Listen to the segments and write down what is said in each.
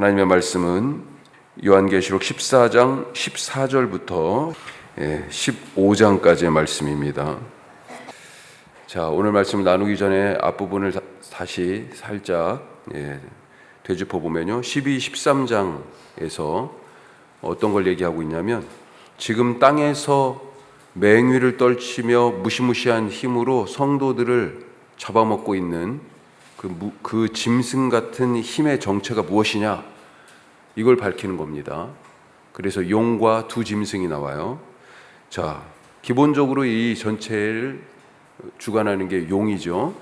하나님의 말씀은 요한계시록 14장 14절부터 15장까지의 말씀입니다. 자, 오늘 말씀을 나누기 전에 앞부분을 다시 살짝 되짚어 보면요, 12, 13장에서 어떤 걸 얘기하고 있냐면, 지금 땅에서 맹위를 떨치며 무시무시한 힘으로 성도들을 잡아먹고 있는 그 짐승 같은 힘의 정체가 무엇이냐, 이걸 밝히는 겁니다. 그래서 용과 두 짐승이 나와요. 자, 기본적으로 이 전체를 주관하는 게 용이죠.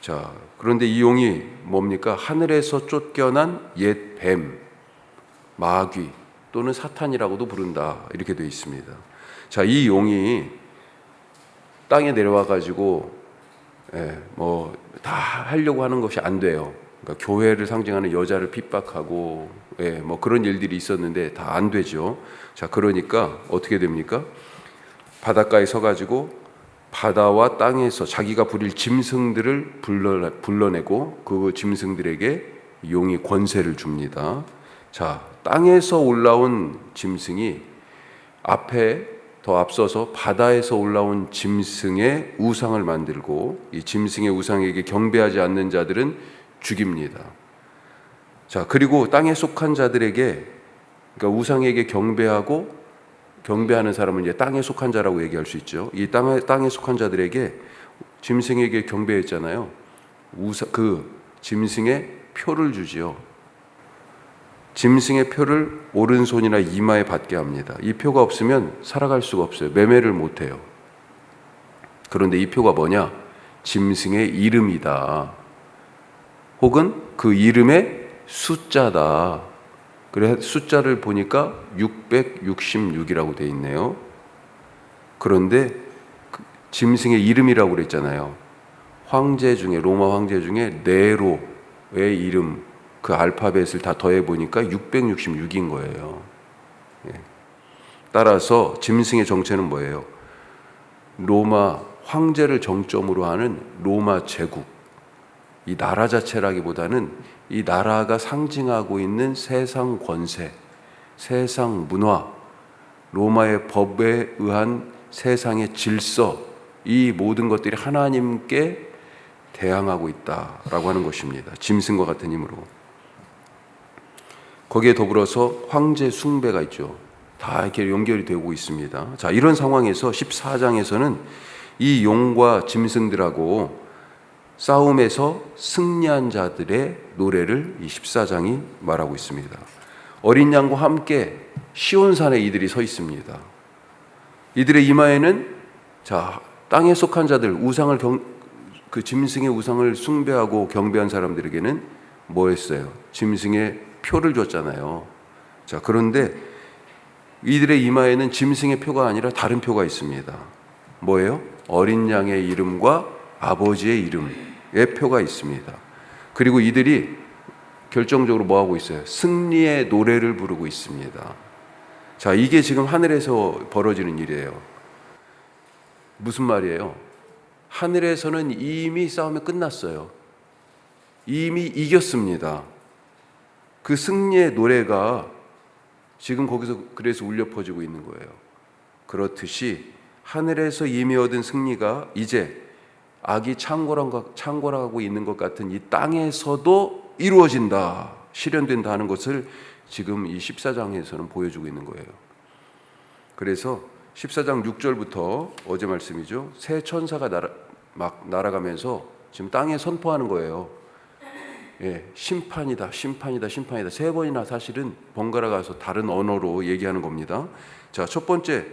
자, 그런데 이 용이 뭡니까? 하늘에서 쫓겨난 옛 뱀, 마귀 또는 사탄이라고도 부른다, 이렇게 되어 있습니다. 자, 이 용이 땅에 내려와 가지고 다 하려고 하는 것이 안 돼요. 그러니까 교회를 상징하는 여자를 핍박하고 그런 일들이 있었는데 다 안 되죠. 자, 그러니까 어떻게 됩니까? 바닷가에 서가지고 바다와 땅에서 자기가 부릴 짐승들을 불러내고 그 짐승들에게 용이 권세를 줍니다. 자, 땅에서 올라온 짐승이 더 앞서서 바다에서 올라온 짐승의 우상을 만들고, 이 짐승의 우상에게 경배하지 않는 자들은 죽입니다. 자, 그리고 땅에 속한 자들에게, 그러니까 우상에게 경배하는 사람은 이제 땅에 속한 자라고 얘기할 수 있죠. 이 땅에 속한 자들에게 짐승에게 경배했잖아요. 그 짐승의 표를 주지요. 짐승의 표를 오른손이나 이마에 받게 합니다. 이 표가 없으면 살아갈 수가 없어요. 매매를 못해요. 그런데 이 표가 뭐냐? 짐승의 이름이다, 혹은 그 이름의 숫자다. 그래, 숫자를 보니까 666이라고 되어 있네요. 그런데 짐승의 이름이라고 그랬잖아요. 로마 황제 중에 네로의 이름, 그 알파벳을 다 더해 보니까 666인 거예요. 따라서 짐승의 정체는 뭐예요? 로마 황제를 정점으로 하는 로마 제국, 이 나라 자체라기보다는 이 나라가 상징하고 있는 세상 권세, 세상 문화, 로마의 법에 의한 세상의 질서, 이 모든 것들이 하나님께 대항하고 있다라고 하는 것입니다. 짐승과 같은 힘으로. 거기에 더불어서 황제 숭배가 있죠. 다 이렇게 연결이 되고 있습니다. 자, 이런 상황에서 14장에서는 이 용과 짐승들하고 싸움에서 승리한 자들의 노래를 이 14장이 말하고 있습니다. 어린 양과 함께 시온산에 이들이 서 있습니다. 이들의 이마에는, 자, 땅에 속한 자들, 그 짐승의 우상을 숭배하고 경배한 사람들에게는 뭐 했어요? 짐승의 표를 줬잖아요. 자, 그런데 이들의 이마에는 짐승의 표가 아니라 다른 표가 있습니다. 뭐예요? 어린 양의 이름과 아버지의 이름의 표가 있습니다. 그리고 이들이 결정적으로 뭐 하고 있어요? 승리의 노래를 부르고 있습니다. 자, 이게 지금 하늘에서 벌어지는 일이에요. 무슨 말이에요? 하늘에서는 이미 싸움이 끝났어요. 이미 이겼습니다. 그 승리의 노래가 지금 거기서 그래서 울려 퍼지고 있는 거예요. 그렇듯이 하늘에서 이미 얻은 승리가 이제 악이 창궐하고 있는 것 같은 이 땅에서도 이루어진다, 실현된다 하는 것을 지금 이 14장에서는 보여주고 있는 거예요. 그래서 14장 6절부터 어제 말씀이죠. 새 천사가 날아가면서 지금 땅에 선포하는 거예요. 심판이다, 심판이다, 심판이다. 세 번이나 사실은 번갈아 가서 다른 언어로 얘기하는 겁니다. 자, 첫 번째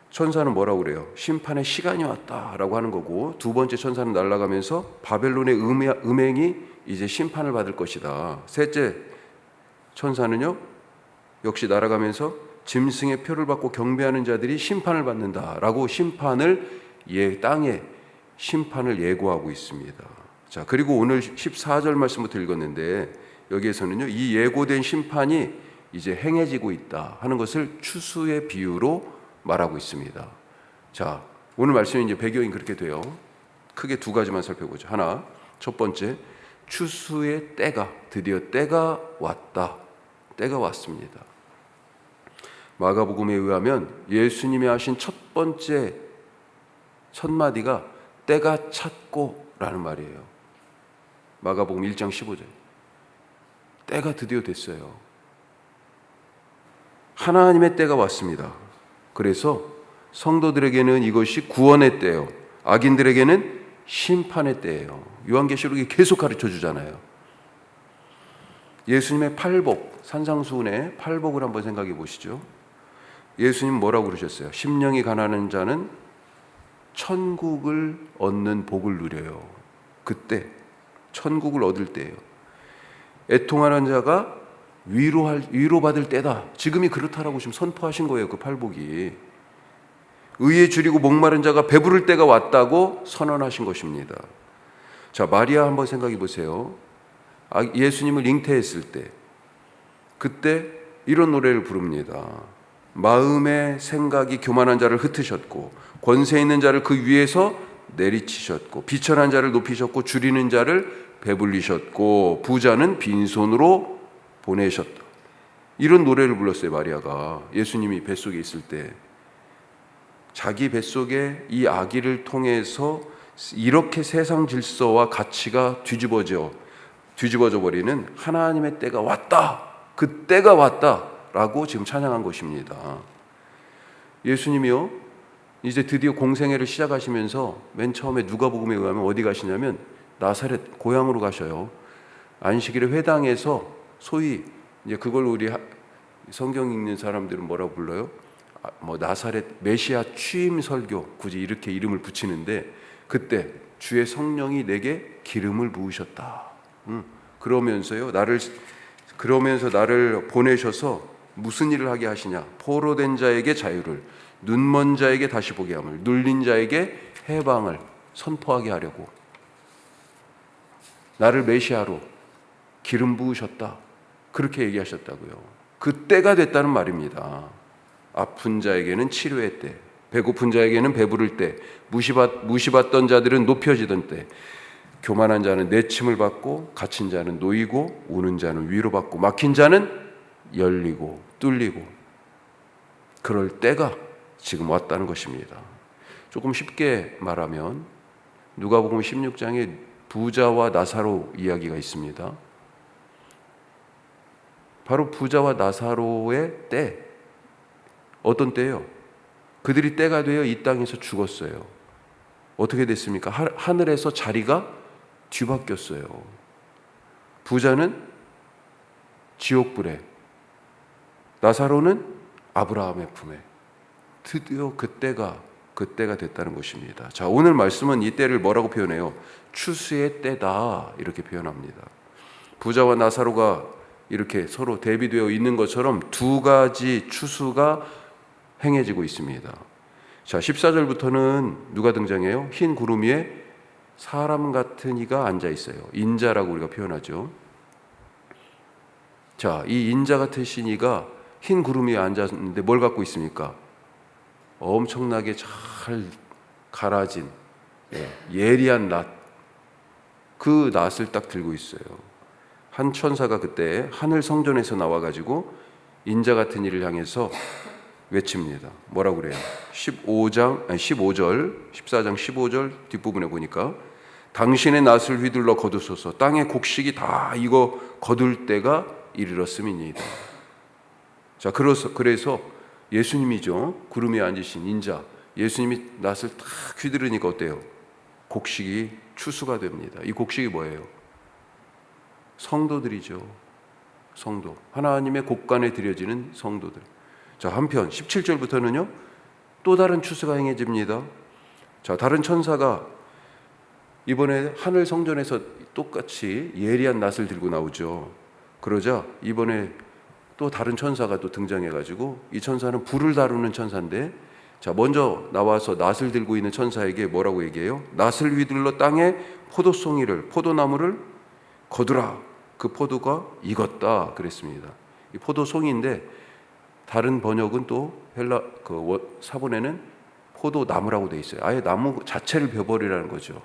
천사는 뭐라고 그래요? 심판의 시간이 왔다라고 하는 거고, 두 번째 천사는 날아가면서 바벨론의 음행이 이제 심판을 받을 것이다. 셋째 천사는요, 역시 날아가면서 짐승의 표를 받고 경배하는 자들이 심판을 받는다라고 땅의 심판을 예고하고 있습니다. 자, 그리고 오늘 14절 말씀부터 읽었는데, 여기에서는요, 이 예고된 심판이 이제 행해지고 있다 하는 것을 추수의 비유로 말하고 있습니다. 자, 오늘 말씀이 이제 배경이 그렇게 돼요. 크게 두 가지만 살펴보죠. 하나, 첫 번째, 추수의 때가, 드디어 때가 왔다. 때가 왔습니다. 마가복음에 의하면 예수님이 하신 첫 번째 첫 마디가 때가 찼고라는 말이에요. 마가복음 1장 15절. 때가 드디어 됐어요. 하나님의 때가 왔습니다. 그래서 성도들에게는 이것이 구원의 때예요. 악인들에게는 심판의 때예요. 요한계시록이 계속 가르쳐 주잖아요. 예수님의 팔복, 산상수훈의 팔복을 한번 생각해 보시죠. 예수님 뭐라고 그러셨어요? 심령이 가난한 자는 천국을 얻는 복을 누려요. 그때 천국을 얻을 때예요. 애통하는 자가 위로받을 때다. 지금이 그렇다라고 지금 선포하신 거예요. 그 팔복이. 의에 줄이고 목마른 자가 배부를 때가 왔다고 선언하신 것입니다. 자, 마리아 한번 생각해 보세요. 예수님을 잉태했을 때, 그때 이런 노래를 부릅니다. 마음의 생각이 교만한 자를 흩으셨고 권세 있는 자를 그 위에서 내리치셨고 비천한 자를 높이셨고 줄이는 자를 배불리셨고 부자는 빈손으로 보내셨다. 이런 노래를 불렀어요. 마리아가 예수님이 뱃속에 있을 때 자기 뱃속에 이 아기를 통해서 이렇게 세상 질서와 가치가 뒤집어져 버리는 하나님의 때가 왔다. 그 때가 왔다라고 지금 찬양한 것입니다. 예수님이요, 이제 드디어 공생애를 시작하시면서 맨 처음에 누가복음에 의하면 어디 가시냐면 나사렛 고향으로 가셔요. 안식일에 회당에서 소위 이제 그걸 우리 성경 읽는 사람들은 뭐라고 불러요? 뭐 나사렛 메시아 취임 설교, 굳이 이렇게 이름을 붙이는데 그때 주의 성령이 내게 기름을 부으셨다. 그러면서 나를 보내셔서 무슨 일을 하게 하시냐? 포로된 자에게 자유를, 눈먼 자에게 다시 보게 함을, 눌린 자에게 해방을 선포하게 하려고 나를 메시아로 기름 부으셨다. 그렇게 얘기하셨다고요. 그 때가 됐다는 말입니다. 아픈 자에게는 치료의 때, 배고픈 자에게는 배부를 때, 무시받던 자들은 높여지던 때, 교만한 자는 내침을 받고 갇힌 자는 놓이고 우는 자는 위로받고 막힌 자는 열리고 뚫리고 그럴 때가 지금 왔다는 것입니다. 조금 쉽게 말하면 누가복음 16장에 부자와 나사로 이야기가 있습니다. 바로 부자와 나사로의 때, 어떤 때예요? 그들이 때가 되어 이 땅에서 죽었어요. 어떻게 됐습니까? 하늘에서 자리가 뒤바뀌었어요. 부자는 지옥불에, 나사로는 아브라함의 품에. 드디어 그 때가 됐다는 것입니다. 자, 오늘 말씀은 이 때를 뭐라고 표현해요? 추수의 때다, 이렇게 표현합니다. 부자와 나사로가 이렇게 서로 대비되어 있는 것처럼 두 가지 추수가 행해지고 있습니다. 자, 14절부터는 누가 등장해요? 흰 구름 위에 사람 같은 이가 앉아 있어요. 인자라고 우리가 표현하죠. 자, 이 인자 같은 이가 흰 구름 위에 앉았는데 뭘 갖고 있습니까? 엄청나게 잘 갈아진 예리한 낫, 그 낫을 딱 들고 있어요. 한 천사가 그때 하늘 성전에서 나와가지고 인자 같은 이를 향해서 외칩니다. 뭐라고 그래요? 14장 15절 뒷부분에 보니까 당신의 낫을 휘둘러 거두소서, 땅의 곡식이 다 이거 거둘 때가 이르렀음이니이다. 자, 그래서 예수님이죠. 구름 위에 앉으신 인자, 예수님이 낫을 탁 휘두르니까 어때요? 곡식이 추수가 됩니다. 이 곡식이 뭐예요? 성도들이죠. 성도. 하나님의 곳간에 드려지는 성도들. 자, 한편 17절부터는요, 또 다른 추수가 행해집니다. 자, 다른 천사가 이번에 하늘 성전에서 똑같이 예리한 낫을 들고 나오죠. 그러자 이번에 또 다른 천사가 또 등장해가지고, 이 천사는 불을 다루는 천사인데, 자, 먼저 나와서 낫을 들고 있는 천사에게 뭐라고 얘기해요? 낫을 휘둘러 땅에 포도나무를 거두라. 그 포도가 익었다 그랬습니다. 이 포도송이인데 다른 번역은 또 헬라 사본에는 포도나무라고 돼 있어요. 아예 나무 자체를 베버리라는 거죠.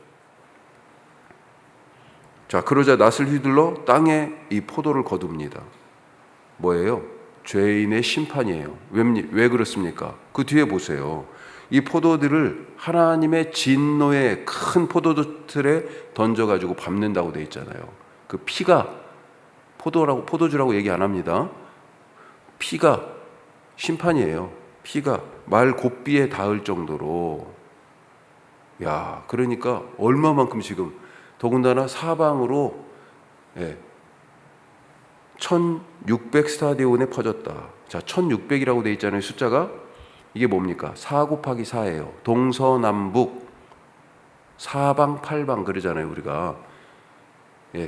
자, 그러자 낫을 휘둘러 땅에 이 포도를 거둡니다. 뭐예요? 죄인의 심판이에요. 왜 그렇습니까? 그 뒤에 보세요. 이 포도들을 하나님의 진노의 큰 포도틀에 던져가지고 밟는다고 되어 있잖아요. 그 피가 포도주라고 얘기 안 합니다. 피가 심판이에요. 피가 말 곱비에 닿을 정도로. 야, 그러니까 얼마만큼 지금 더군다나 사방으로 1600 스타디온에 퍼졌다. 자, 1600이라고 되어 있잖아요. 숫자가. 이게 뭡니까? 4 곱하기 4예요. 동서남북 사방 팔방 그러잖아요, 우리가.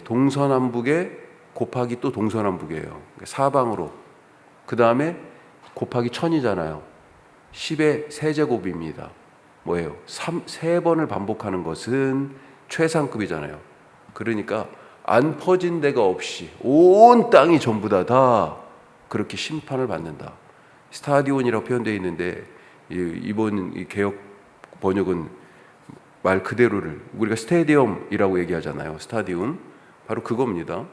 동서남북에 곱하기 또 동서남북이에요. 사방으로. 그 다음에 곱하기 1000이잖아요. 10의 세제곱입니다. 뭐예요? 3번을 반복하는 것은 최상급이잖아요. 그러니까 안 퍼진 데가 없이 온 땅이 전부 다 그렇게 심판을 받는다. 스타디온이라고 표현되어 있는데 이번 이 개역 번역은 말 그대로를 우리가 스테디움이라고 얘기하잖아요. 스타디움 바로 그겁니다.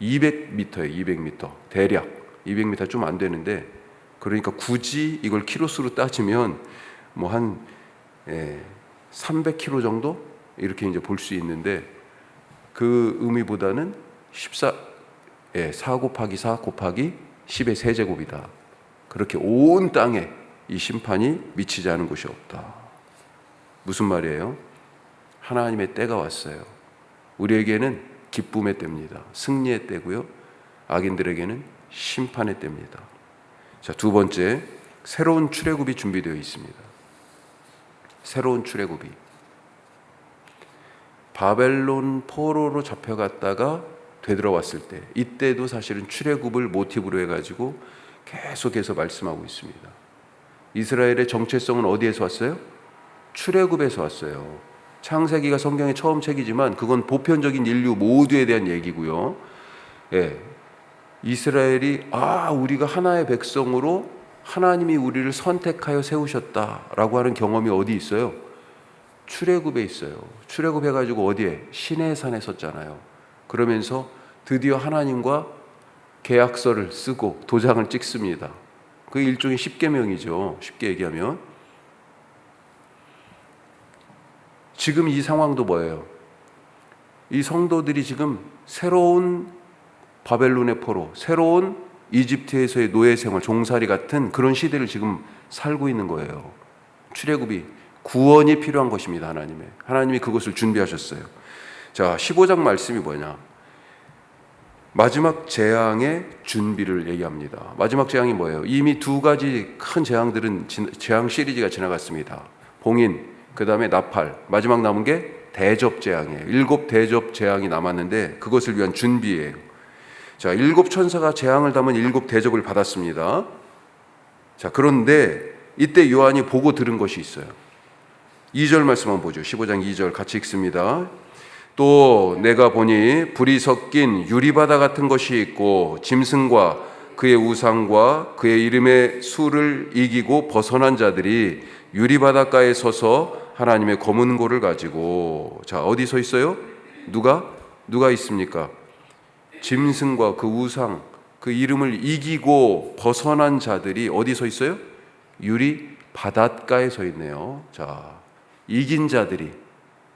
200m예요. 200m 대략 200m 좀 안 되는데 그러니까 굳이 이걸 키로수로 따지면 뭐 한 300km 정도 이렇게 이제 볼 수 있는데 그 의미보다는 4 곱하기 4 곱하기 10의 세제곱이다. 그렇게 온 땅에 이 심판이 미치지 않은 곳이 없다. 무슨 말이에요? 하나님의 때가 왔어요. 우리에게는 기쁨의 때입니다. 승리의 때고요. 악인들에게는 심판의 때입니다. 자, 두 번째, 새로운 출애굽이 준비되어 있습니다. 새로운 출애굽이. 바벨론 포로로 잡혀갔다가 되돌아왔을 때, 이때도 사실은 출애굽을 모티브로 해가지고 계속해서 말씀하고 있습니다. 이스라엘의 정체성은 어디에서 왔어요? 출애굽에서 왔어요. 창세기가 성경의 처음 책이지만 그건 보편적인 인류 모두에 대한 얘기고요. 이스라엘이 우리가 하나의 백성으로 하나님이 우리를 선택하여 세우셨다라고 하는 경험이 어디 있어요? 출애굽에 있어요. 출애굽해가지고 어디에? 시내산에 섰잖아요. 그러면서 드디어 하나님과 계약서를 쓰고 도장을 찍습니다. 그 일종의 십계명이죠. 쉽게 얘기하면. 지금 이 상황도 뭐예요? 이 성도들이 지금 새로운 바벨론의 포로, 새로운 이집트에서의 노예 생활, 종살이 같은 그런 시대를 지금 살고 있는 거예요. 출애굽이 구원이 필요한 것입니다. 하나님이 그것을 준비하셨어요. 자, 15장 말씀이 뭐냐? 마지막 재앙의 준비를 얘기합니다. 마지막 재앙이 뭐예요? 이미 두 가지 큰 재앙들은 재앙 시리즈가 지나갔습니다. 봉인, 그 다음에 나팔, 마지막 남은 게 대접 재앙이에요. 7 대접 재앙이 남았는데 그것을 위한 준비예요. 자, 7 천사가 재앙을 담은 7 대접을 받았습니다. 자, 그런데 이때 요한이 보고 들은 것이 있어요. 2절 말씀 한번 보죠. 15장 2절 같이 읽습니다. 또 내가 보니 불이 섞인 유리바다 같은 것이 있고 짐승과 그의 우상과 그의 이름의 수를 이기고 벗어난 자들이 유리바닷가에 서서 하나님의 검은 고를 가지고, 자, 어디 서 있어요? 누가 있습니까? 짐승과 그 우상, 그 이름을 이기고 벗어난 자들이 어디 서 있어요? 유리바닷가에 서 있네요. 자, 이긴 자들이,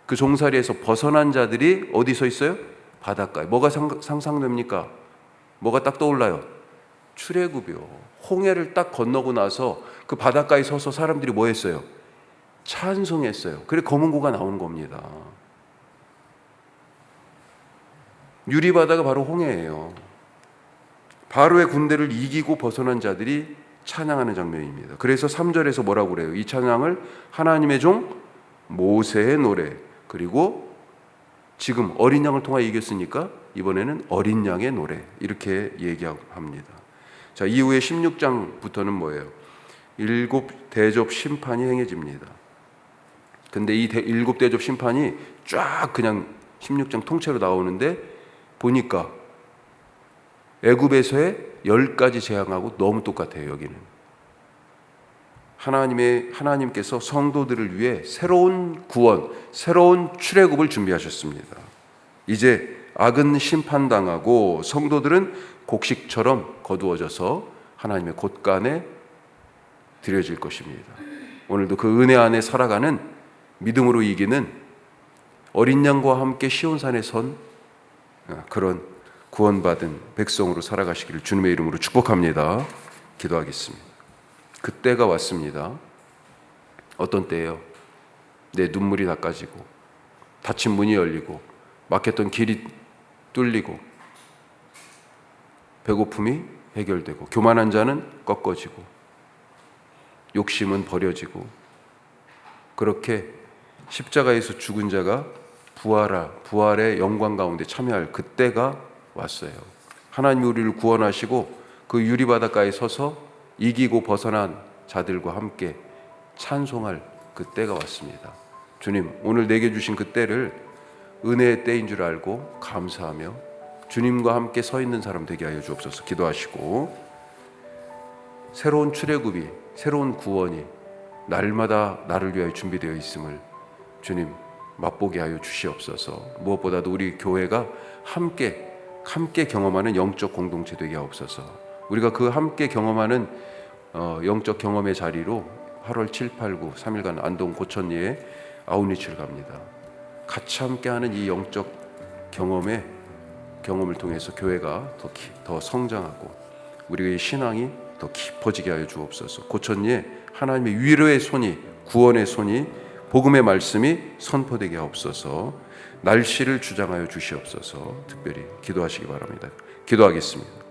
그 종살이에서 벗어난 자들이 어디 서 있어요? 바닷가에. 뭐가 상상됩니까? 뭐가 딱 떠올라요? 출애굽이요. 홍해를 딱 건너고 나서 그 바닷가에 서서 사람들이 뭐 했어요? 찬송했어요. 그래 검은 고가 나오는 겁니다. 유리바다가 바로 홍해예요. 바로의 군대를 이기고 벗어난 자들이 찬양하는 장면입니다. 그래서 3절에서 뭐라고 그래요? 이 찬양을 하나님의 종 모세의 노래, 그리고 지금 어린 양을 통하여 이겼으니까 이번에는 어린 양의 노래, 이렇게 얘기합니다. 자, 이후에 16장부터는 뭐예요? 7 대접 심판이 행해집니다. 근데 이 7 대접 심판이 쫙 그냥 16장 통째로 나오는데 보니까 애굽에서의 10가지 재앙하고 너무 똑같아요. 여기는 하나님께서 성도들을 위해 새로운 구원, 새로운 출애굽을 준비하셨습니다. 이제 악은 심판당하고 성도들은 곡식처럼 거두어져서 하나님의 곳간에 드려질 것입니다. 오늘도 그 은혜 안에 살아가는 믿음으로 이기는 어린 양과 함께 시온산에 선 그런 구원받은 백성으로 살아가시기를 주님의 이름으로 축복합니다. 기도하겠습니다. 그때가 왔습니다. 어떤 때예요? 내 눈물이 닦아지고 닫힌 문이 열리고 막혔던 길이 뚫리고 배고픔이 해결되고 교만한 자는 꺾어지고 욕심은 버려지고 그렇게 십자가에서 죽은 자가 부활의 영광 가운데 참여할 그때가 왔어요. 하나님이 우리를 구원하시고 그 유리바닷가에 서서 이기고 벗어난 자들과 함께 찬송할 그때가 왔습니다. 주님, 오늘 내게 주신 그 때를 은혜의 때인 줄 알고 감사하며 주님과 함께 서 있는 사람 되게 하여 주옵소서. 기도하시고 새로운 출애굽이, 새로운 구원이 날마다 나를 위하여 준비되어 있음을 주님 맛보게 하여 주시옵소서. 무엇보다도 우리 교회가 함께 경험하는 영적 공동체 되게 하옵소서. 우리가 그 함께 경험하는 영적 경험의 자리로 8월 7, 8, 9 3일간 안동 고천리에 아웃리치를 갑니다. 같이 함께하는 이 영적 경험을 통해서 교회가 더 성장하고 우리의 신앙이 더 깊어지게 하여 주옵소서. 고천리에 하나님의 위로의 손이, 구원의 손이, 복음의 말씀이 선포되게 하옵소서. 날씨를 주장하여 주시옵소서. 특별히 기도하시기 바랍니다. 기도하겠습니다.